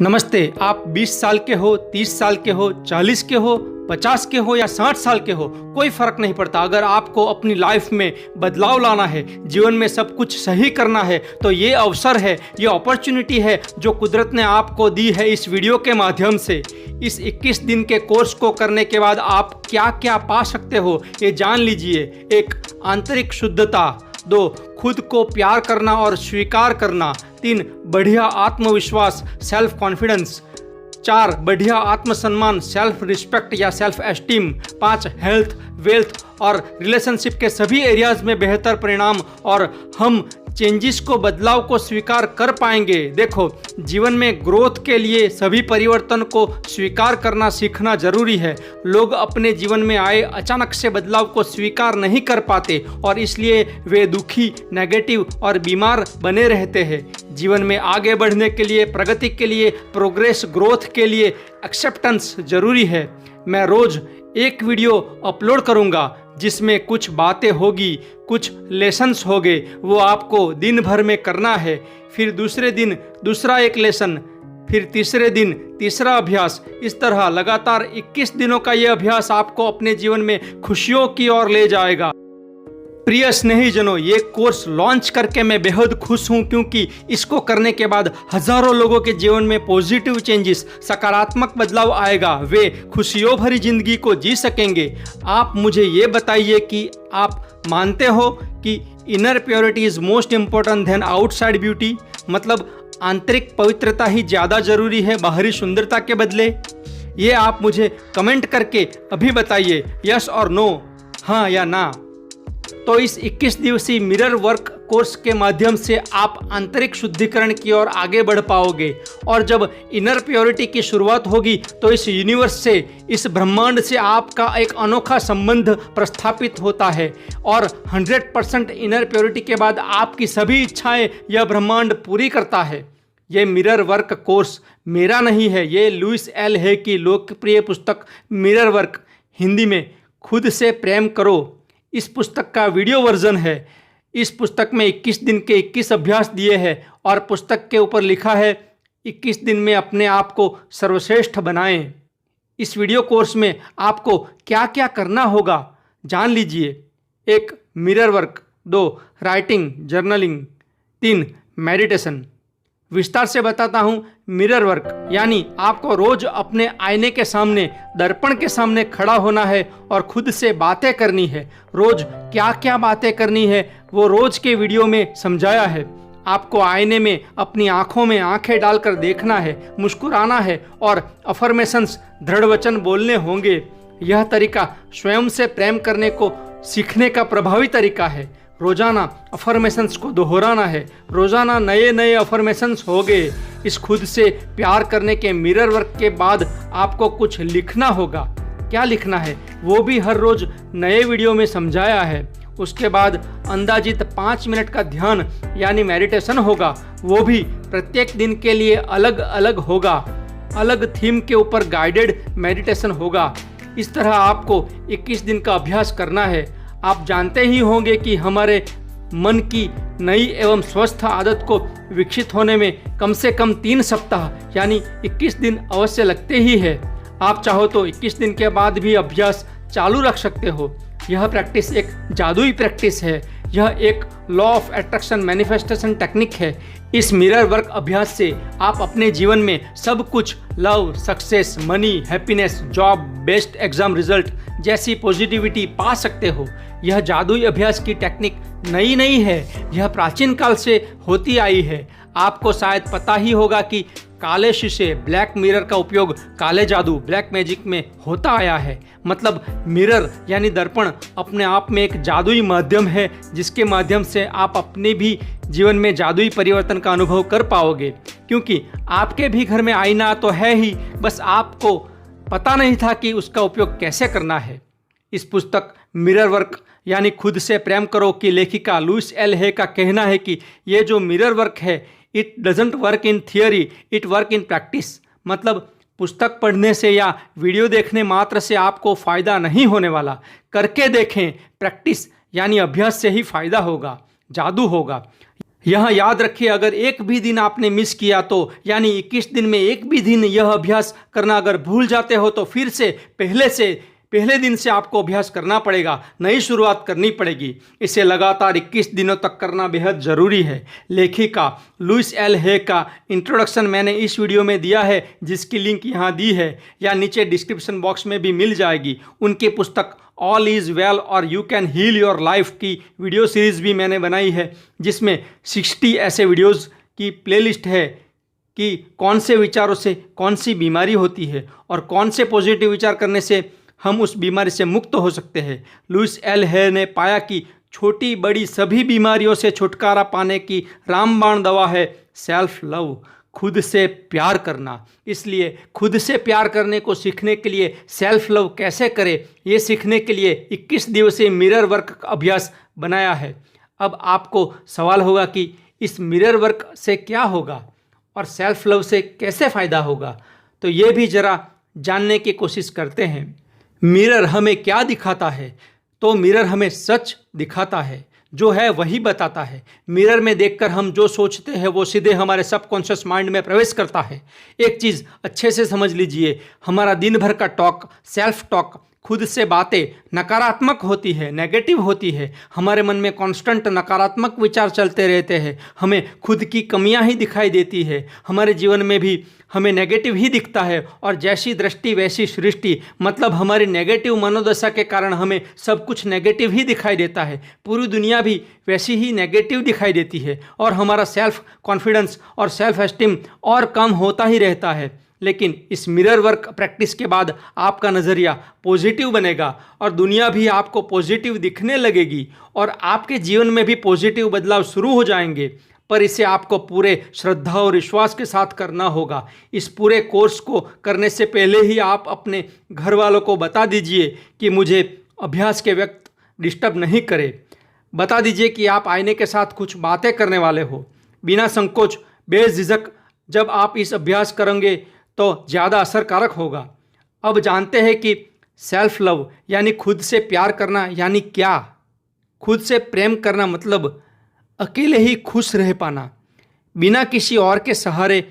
नमस्ते। आप 20 साल के हो, 30 साल के हो, 40 के हो, 50 के हो या 60 साल के हो, कोई फर्क नहीं पड़ता। अगर आपको अपनी लाइफ में बदलाव लाना है, जीवन में सब कुछ सही करना है, तो ये अवसर है, ये अपॉर्चुनिटी है जो कुदरत ने आपको दी है इस वीडियो के माध्यम से। इस 21 दिन के कोर्स को करने के बाद आप क्या क्या पा सकते हो ये जान लीजिए। 1. आंतरिक शुद्धता। 2. खुद को प्यार करना और स्वीकार करना। 3. बढ़िया आत्मविश्वास, सेल्फ कॉन्फिडेंस। 4. बढ़िया आत्मसम्मान, सेल्फ रिस्पेक्ट या सेल्फ एस्टीम। 5. हेल्थ, वेल्थ और रिलेशनशिप के सभी एरियाज में बेहतर परिणाम और हम चेंजेस को, बदलाव को स्वीकार कर पाएंगे। देखो, जीवन में ग्रोथ के लिए सभी परिवर्तन को स्वीकार करना सीखना जरूरी है। लोग अपने जीवन में आए अचानक से बदलाव को स्वीकार नहीं कर पाते और इसलिए वे दुखी, नेगेटिव और बीमार बने रहते हैं। जीवन में आगे बढ़ने के लिए, प्रगति के लिए, प्रोग्रेस, ग्रोथ के लिए एक्सेप्टेंस जरूरी है। मैं रोज एक वीडियो अपलोड करूंगा जिसमें कुछ बातें होगी, कुछ लेसन्स होंगे, वो आपको दिन भर में करना है। फिर दूसरे दिन दूसरा एक लेसन, फिर तीसरे दिन तीसरा अभ्यास। इस तरह लगातार 21 दिनों का ये अभ्यास आपको अपने जीवन में खुशियों की ओर ले जाएगा। प्रिय स्नेहीजनों, ये कोर्स लॉन्च करके मैं बेहद खुश हूँ, क्योंकि इसको करने के बाद हजारों लोगों के जीवन में पॉजिटिव चेंजेस, सकारात्मक बदलाव आएगा। वे खुशियों भरी जिंदगी को जी सकेंगे। आप मुझे ये बताइए कि आप मानते हो कि inner purity is most important then outside beauty, मतलब आंतरिक पवित्रता ही ज़्यादा जरूरी है बाहरी सुंदरता के बदले? ये आप मुझे कमेंट करके अभी बताइए, यस और नो, हाँ या ना। तो इस 21 दिवसीय मिरर वर्क कोर्स के माध्यम से आप आंतरिक शुद्धिकरण की ओर आगे बढ़ पाओगे, और जब इनर प्योरिटी की शुरुआत होगी तो इस यूनिवर्स से, इस ब्रह्मांड से आपका एक अनोखा संबंध प्रस्थापित होता है और 100% इनर प्योरिटी के बाद आपकी सभी इच्छाएं यह ब्रह्मांड पूरी करता है। ये मिरर वर्क कोर्स मेरा नहीं है, ये लुइस एल हे की लोकप्रिय पुस्तक मिरर वर्क, हिंदी में खुद से प्रेम करो, इस पुस्तक का वीडियो वर्जन है। इस पुस्तक में 21 दिन के 21 अभ्यास दिए हैं और पुस्तक के ऊपर लिखा है 21 दिन में अपने आप को सर्वश्रेष्ठ बनाएं। इस वीडियो कोर्स में आपको क्या क्या करना होगा जान लीजिए। 1. Mirror work. 2. Writing, journaling. 3. Meditation. विस्तार से बताता हूँ। मिरर वर्क यानी आपको रोज अपने आईने के सामने, दर्पण के सामने खड़ा होना है और खुद से बातें करनी है। रोज क्या क्या बातें करनी है वो रोज के वीडियो में समझाया है। आपको आईने में अपनी आंखों में आंखें डालकर देखना है, मुस्कुराना है और अफर्मेशंस, दृढ़ वचन बोलने होंगे। यह तरीका स्वयं से प्रेम करने को सीखने का प्रभावी तरीका है। रोजाना अफर्मेशंस को दोहराना है, रोजाना नए नए अफर्मेशंस होंगे। इस खुद से प्यार करने के मिरर वर्क के बाद आपको कुछ लिखना होगा। क्या लिखना है वो भी हर रोज नए वीडियो में समझाया है। उसके बाद अंदाजित 5 मिनट का ध्यान यानी मेडिटेशन होगा, वो भी प्रत्येक दिन के लिए अलग अलग होगा। अलग थीम के ऊपर गाइडेड मेडिटेशन होगा। इस तरह आपको 21 दिन का अभ्यास करना है। आप जानते ही होंगे कि हमारे मन की नई एवं स्वस्थ आदत को विकसित होने में कम से कम 3 सप्ताह यानी 21 दिन अवश्य लगते ही है। आप चाहो तो 21 दिन के बाद भी अभ्यास चालू रख सकते हो। यह प्रैक्टिस एक जादुई प्रैक्टिस है। यह एक law of attraction manifestation technique है। इस मिरर वर्क अभ्यास से आप अपने जीवन में सब कुछ, love, success, money, happiness, job, best exam result जैसी पॉजिटिविटी पा सकते हो। यह जादुई अभ्यास की टेक्निक नई नहीं है, यह प्राचीन काल से होती आई है। आपको शायद पता ही होगा कि काले शीशे, ब्लैक मिरर का उपयोग काले जादू, ब्लैक मैजिक में होता आया है। मतलब मिरर यानी दर्पण अपने आप में एक जादुई माध्यम है, जिसके माध्यम से आप अपने भी जीवन में जादुई परिवर्तन का अनुभव कर पाओगे। क्योंकि आपके भी घर में आईना तो है ही, बस आपको पता नहीं था कि उसका उपयोग कैसे करना है। इस पुस्तक मिरर वर्क यानी खुद से प्रेम करो की लेखिका लुइस एल हे का कहना है कि ये जो मिरर वर्क है, it doesn't work in theory, it work in practice. मतलब पुस्तक पढ़ने से या वीडियो देखने मात्र से आपको फ़ायदा नहीं होने वाला, करके देखें। प्रैक्टिस यानी अभ्यास से ही फ़ायदा होगा, जादू होगा। यहाँ याद रखिए, अगर एक भी दिन आपने मिस किया तो यानी 21 दिन में एक भी दिन यह अभ्यास करना अगर भूल जाते हो तो फिर से पहले दिन से आपको अभ्यास करना पड़ेगा, नई शुरुआत करनी पड़ेगी। इसे लगातार 21 दिनों तक करना बेहद ज़रूरी है। लेखिका लुइस एल हे का इंट्रोडक्शन मैंने इस वीडियो में दिया है, जिसकी लिंक यहाँ दी है या नीचे डिस्क्रिप्शन बॉक्स में भी मिल जाएगी। उनकी पुस्तक ऑल इज़ वेल और you can heal your life की वीडियो सीरीज़ भी मैंने बनाई है, जिसमें 60 ऐसे वीडियोज़ की प्लेलिस्ट है कि कौन से विचारों से कौन सी बीमारी होती है और कौन से पॉजिटिव विचार करने से हम उस बीमारी से मुक्त हो सकते हैं। लुइस एल हे ने पाया कि छोटी बड़ी सभी बीमारियों से छुटकारा पाने की रामबाण दवा है सेल्फ लव, खुद से प्यार करना। इसलिए खुद से प्यार करने को सीखने के लिए सेल्फ लव कैसे करें, ये सीखने के लिए 21 दिवसीय मिरर वर्क अभ्यास बनाया है। अब आपको सवाल होगा कि इस मिरर वर्क से क्या होगा और सेल्फ लव से कैसे फ़ायदा होगा, तो ये भी ज़रा जानने की कोशिश करते हैं। मिरर हमें क्या दिखाता है? तो मिरर हमें सच दिखाता है, जो है वही बताता है। मिरर में देखकर हम जो सोचते हैं वो सीधे हमारे सबकॉन्शियस माइंड में प्रवेश करता है। एक चीज़ अच्छे से समझ लीजिए, हमारा दिन भर का टॉक, सेल्फ टॉक, खुद से बातें नकारात्मक होती है, नेगेटिव होती है। हमारे मन में कांस्टेंट नकारात्मक विचार चलते रहते हैं, हमें खुद की कमियां ही दिखाई देती है, हमारे जीवन में भी हमें नेगेटिव ही दिखता है। और जैसी दृष्टि वैसी सृष्टि, मतलब हमारी नेगेटिव मनोदशा के कारण हमें सब कुछ नेगेटिव ही दिखाई देता है। पूरी दुनिया भी वैसी ही नेगेटिव दिखाई देती है और हमारा सेल्फ कॉन्फिडेंस और सेल्फ एस्टीम और कम होता ही रहता है। लेकिन इस मिरर वर्क प्रैक्टिस के बाद आपका नज़रिया पॉजिटिव बनेगा और दुनिया भी आपको पॉजिटिव दिखने लगेगी और आपके जीवन में भी पॉजिटिव बदलाव शुरू हो जाएंगे। पर इसे आपको पूरे श्रद्धा और विश्वास के साथ करना होगा। इस पूरे कोर्स को करने से पहले ही आप अपने घर वालों को बता दीजिए कि मुझे अभ्यास के वक्त डिस्टर्ब नहीं करें। बता दीजिए कि आप आईने के साथ कुछ बातें करने वाले हो। बिना संकोच, बेझिझक जब आप इस अभ्यास करेंगे तो ज़्यादा असरकारक होगा। अब जानते हैं कि सेल्फ लव यानी खुद से प्यार करना यानी क्या। खुद से प्रेम करना मतलब अकेले ही खुश रह पाना, बिना किसी और के सहारे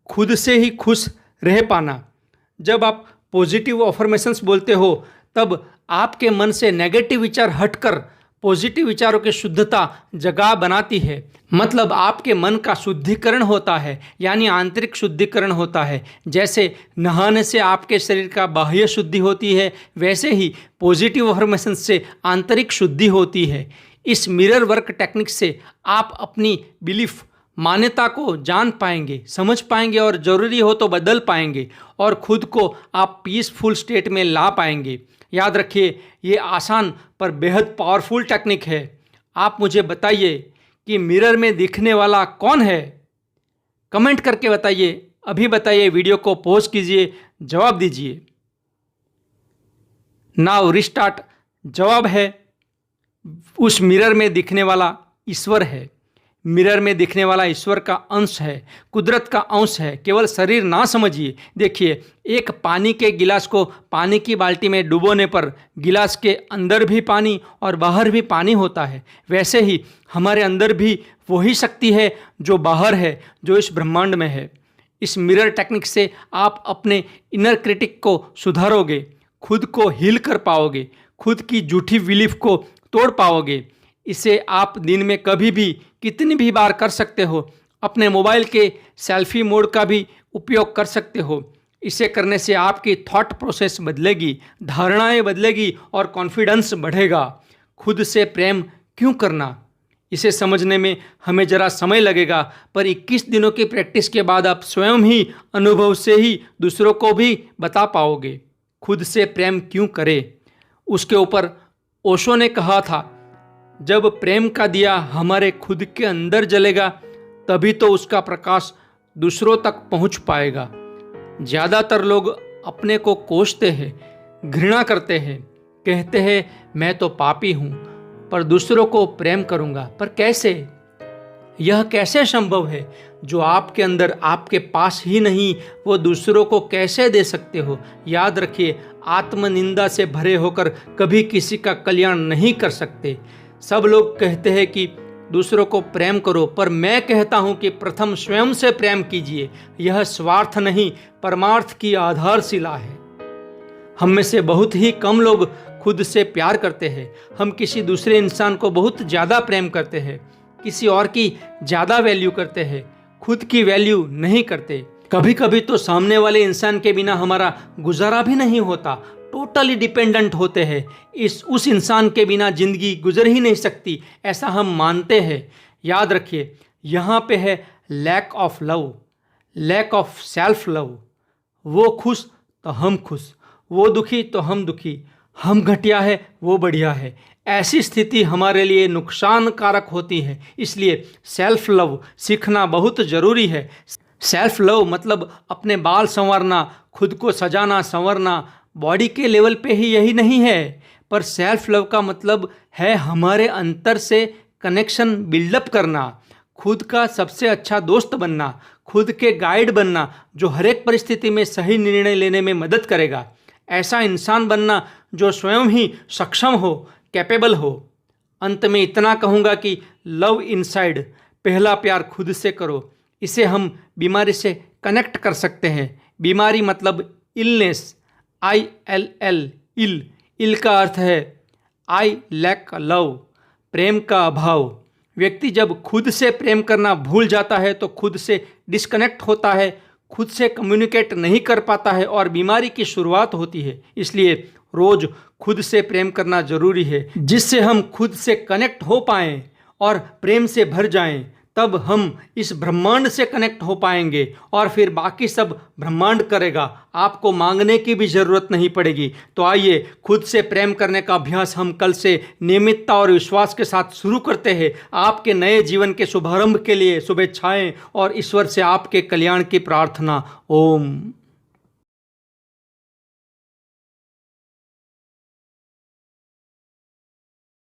खुद से ही खुश रह पाना। जब आप पॉजिटिव अफर्मेशंस बोलते हो तब आपके मन से नेगेटिव विचार हटकर पॉजिटिव विचारों की शुद्धता जगह बनाती है। मतलब आपके मन का शुद्धिकरण होता है, यानी आंतरिक शुद्धिकरण होता है। जैसे नहाने से आपके शरीर का बाह्य शुद्धि होती है, वैसे ही पॉजिटिव अफर्मेशन से आंतरिक शुद्धि होती है। इस मिरर वर्क टेक्निक से आप अपनी बिलीफ, मान्यता को जान पाएंगे, समझ पाएंगे और ज़रूरी हो तो बदल पाएंगे और खुद को आप पीसफुल स्टेट में ला पाएंगे। याद रखिए, ये आसान पर बेहद पावरफुल टेक्निक है। आप मुझे बताइए कि मिरर में दिखने वाला कौन है? कमेंट करके बताइए। अभी बताइए, वीडियो को पॉज कीजिए, जवाब दीजिए। Now restart. जवाब है, उस मिरर में दिखने वाला ईश्वर है। मिरर में दिखने वाला ईश्वर का अंश है, कुदरत का अंश है। केवल शरीर ना समझिए। देखिए, एक पानी के गिलास को पानी की बाल्टी में डुबोने पर गिलास के अंदर भी पानी और बाहर भी पानी होता है। वैसे ही हमारे अंदर भी वही शक्ति है जो बाहर है, जो इस ब्रह्मांड में है। इस मिरर टेक्निक से आप अपने इनर क्रिटिक को सुधारोगे, खुद को हील कर पाओगे, खुद की झूठी बिलीफ को तोड़ पाओगे। इसे आप दिन में कभी भी कितनी भी बार कर सकते हो। अपने मोबाइल के सेल्फी मोड का भी उपयोग कर सकते हो। इसे करने से आपकी थॉट प्रोसेस बदलेगी, धारणाएं बदलेगी और कॉन्फिडेंस बढ़ेगा। खुद से प्रेम क्यों करना, इसे समझने में हमें ज़रा समय लगेगा, पर 21 दिनों की प्रैक्टिस के बाद आप स्वयं ही अनुभव से ही दूसरों को भी बता पाओगे। खुद से प्रेम क्यों करें, उसके ऊपर ओशो ने कहा था, जब प्रेम का दिया हमारे खुद के अंदर जलेगा तभी तो उसका प्रकाश दूसरों तक पहुंच पाएगा। ज़्यादातर लोग अपने को कोसते हैं, घृणा करते हैं, कहते हैं मैं तो पापी हूँ पर दूसरों को प्रेम करूँगा। पर कैसे? यह कैसे संभव है? जो आपके अंदर, आपके पास ही नहीं, वो दूसरों को कैसे दे सकते हो? याद रखिए, आत्मनिंदा से भरे होकर कभी किसी का कल्याण नहीं कर सकते। सब लोग कहते हैं कि दूसरों को प्रेम करो, पर मैं कहता हूं कि प्रथम स्वयं से प्रेम कीजिए। यह स्वार्थ नहीं, परमार्थ की आधारशिला है। हम में से बहुत ही कम लोग खुद से प्यार करते हैं। हम किसी दूसरे इंसान को बहुत ज़्यादा प्रेम करते हैं, किसी और की ज़्यादा वैल्यू करते हैं, खुद की वैल्यू नहीं करते। कभी कभी तो सामने वाले इंसान के बिना हमारा गुजारा भी नहीं होता, टोटली डिपेंडेंट होते हैं। उस इंसान के बिना जिंदगी गुजर ही नहीं सकती, ऐसा हम मानते हैं। याद रखिए, यहाँ पे है lack of love, lack of self love. वो खुश तो हम खुश, वो दुखी तो हम दुखी, हम घटिया है वो बढ़िया है। ऐसी स्थिति हमारे लिए नुकसानकारक होती है। इसलिए सेल्फ लव सीखना बहुत ज़रूरी है। सेल्फ लव मतलब अपने बाल संवारना, खुद को सजाना संवरना, बॉडी के लेवल पे ही यही नहीं है, पर सेल्फ लव का मतलब है हमारे अंतर से कनेक्शन बिल्डअप करना, खुद का सबसे अच्छा दोस्त बनना, खुद के गाइड बनना जो हर एक परिस्थिति में सही निर्णय लेने में मदद करेगा। ऐसा इंसान बनना जो स्वयं ही सक्षम हो, कैपेबल हो। अंत में इतना कहूँगा कि लव इनसाइड, पहला प्यार खुद से करो। इसे हम बीमारी से कनेक्ट कर सकते हैं। बीमारी मतलब इलनेस, ILL, इल का अर्थ है आई लैक लव, प्रेम का अभाव। व्यक्ति जब खुद से प्रेम करना भूल जाता है तो खुद से डिस्कनेक्ट होता है, खुद से कम्युनिकेट नहीं कर पाता है और बीमारी की शुरुआत होती है। इसलिए रोज खुद से प्रेम करना जरूरी है, जिससे हम खुद से कनेक्ट हो पाएं और प्रेम से भर जाएं। तब हम इस ब्रह्मांड से कनेक्ट हो पाएंगे और फिर बाकी सब ब्रह्मांड करेगा। आपको मांगने की भी ज़रूरत नहीं पड़ेगी। तो आइए खुद से प्रेम करने का अभ्यास हम कल से नियमितता और विश्वास के साथ शुरू करते हैं। आपके नए जीवन के शुभारंभ के लिए शुभेच्छाएं और ईश्वर से आपके कल्याण की प्रार्थना। ओम।